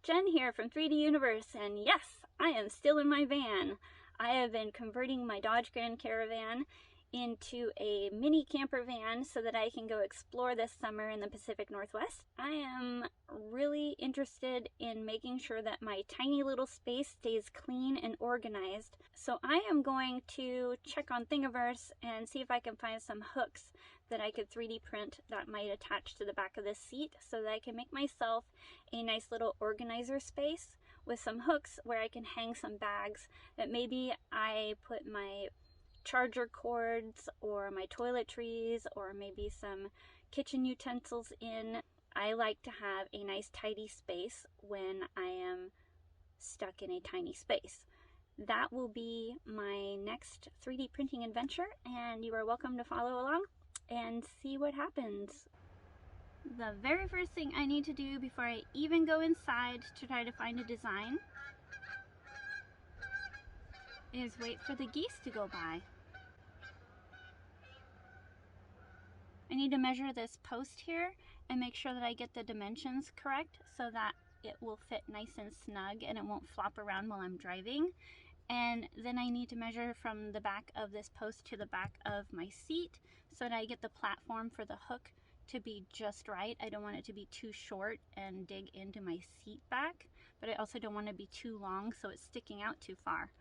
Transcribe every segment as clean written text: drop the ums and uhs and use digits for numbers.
Jen here from 3D Universe, and yes, I am still in my van. I have been converting my Dodge Grand Caravan into a mini camper van so that I can go explore this summer in the Pacific Northwest. I am really interested in making sure that my tiny little space stays clean and organized. So I am going to check on Thingiverse and see if I can find some hooks that I could 3D print that might attach to the back of this seat so that I can make myself a nice little organizer space with some hooks where I can hang some bags that maybe I put my charger cords or my toiletries or maybe some kitchen utensils in. I like to have a nice tidy space when I am stuck in a tiny space. That will be my next 3D printing adventure, and you are welcome to follow along and see what happens. The very first thing I need to do before I even go inside to try to find a design is wait for the geese to go by. I need to measure this post here and make sure that I get the dimensions correct so that it will fit nice and snug and it won't flop around while I'm driving. And then I need to measure from the back of this post to the back of my seat so that I get the platform for the hook to be just right. I don't want it to be too short and dig into my seat back, but I also don't want it to be too long so it's sticking out too far.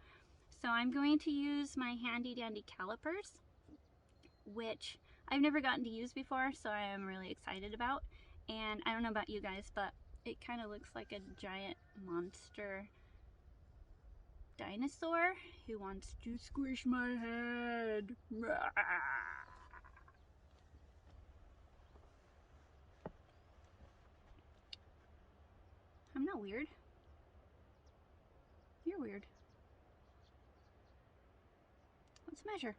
So I'm going to use my handy dandy calipers, which I've never gotten to use before, so I am really excited about. And I don't know about you guys, but it kind of looks like a giant monster dinosaur who wants to squish my head. I'm not weird. You're weird. Let's measure.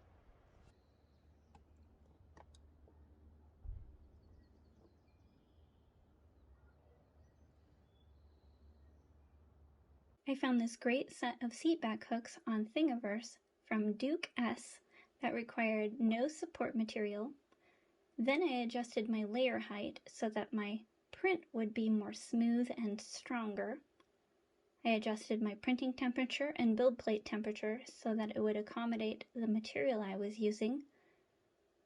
I found this great set of seat back hooks on Thingiverse from Duke S that required no support material. Then I adjusted my layer height so that my print would be more smooth and stronger. I adjusted my printing temperature and build plate temperature so that it would accommodate the material I was using.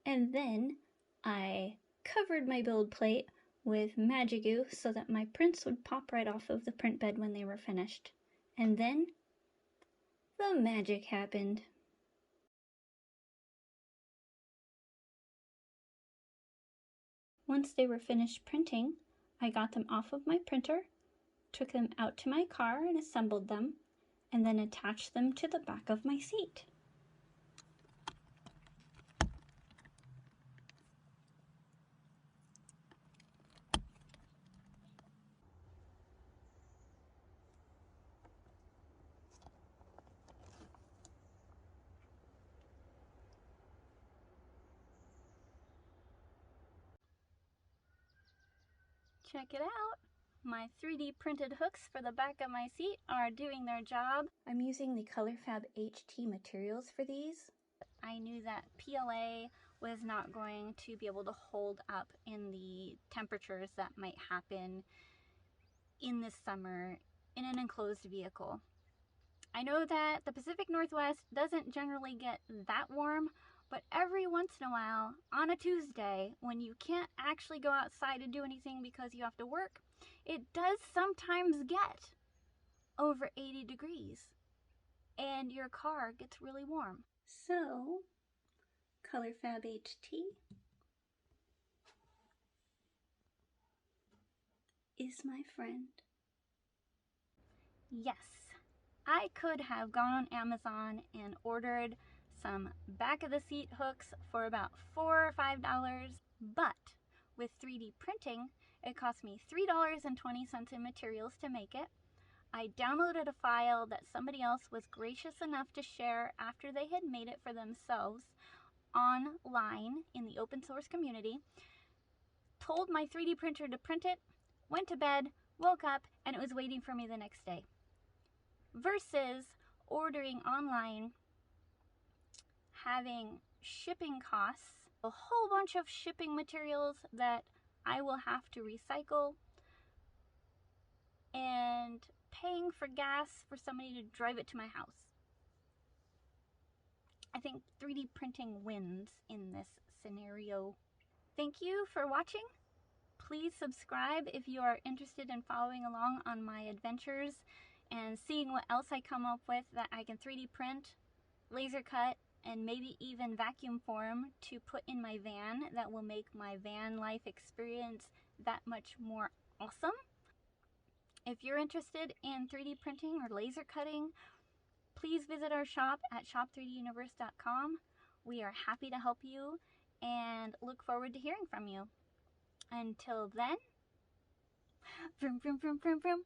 And then I covered my build plate with Magigoo so that my prints would pop right off of the print bed when they were finished. And then the magic happened. Once they were finished printing, I got them off of my printer, took them out to my car and assembled them, and then attached them to the back of my seat. Check it out! My 3D printed hooks for the back of my seat are doing their job. I'm using the colorFabb HT materials for these. I knew that PLA was not going to be able to hold up in the temperatures that might happen in this summer in an enclosed vehicle. I know that the Pacific Northwest doesn't generally get that warm, but every once in a while, on a Tuesday, when you can't actually go outside and do anything because you have to work, it does sometimes get over 80 degrees and your car gets really warm. So, colorFabb HT is my friend. Yes, I could have gone on Amazon and ordered some back of the seat hooks for about $4 or $5, but with 3D printing, it cost me $3.20 in materials to make it. I downloaded a file that somebody else was gracious enough to share after they had made it for themselves online in the open source community, told my 3D printer to print it, went to bed, woke up, and it was waiting for me the next day. Versus ordering online, having shipping costs, a whole bunch of shipping materials that I will have to recycle, and paying for gas for somebody to drive it to my house. I think 3D printing wins in this scenario. Thank you for watching. Please subscribe if you are interested in following along on my adventures and seeing what else I come up with that I can 3D print, laser cut, and maybe even vacuum form to put in my van that will make my van life experience that much more awesome. If you're interested in 3D printing or laser cutting, please visit our shop at shop3duniverse.com. We are happy to help you and look forward to hearing from you. Until then, vroom, vroom, vroom, vroom, vroom.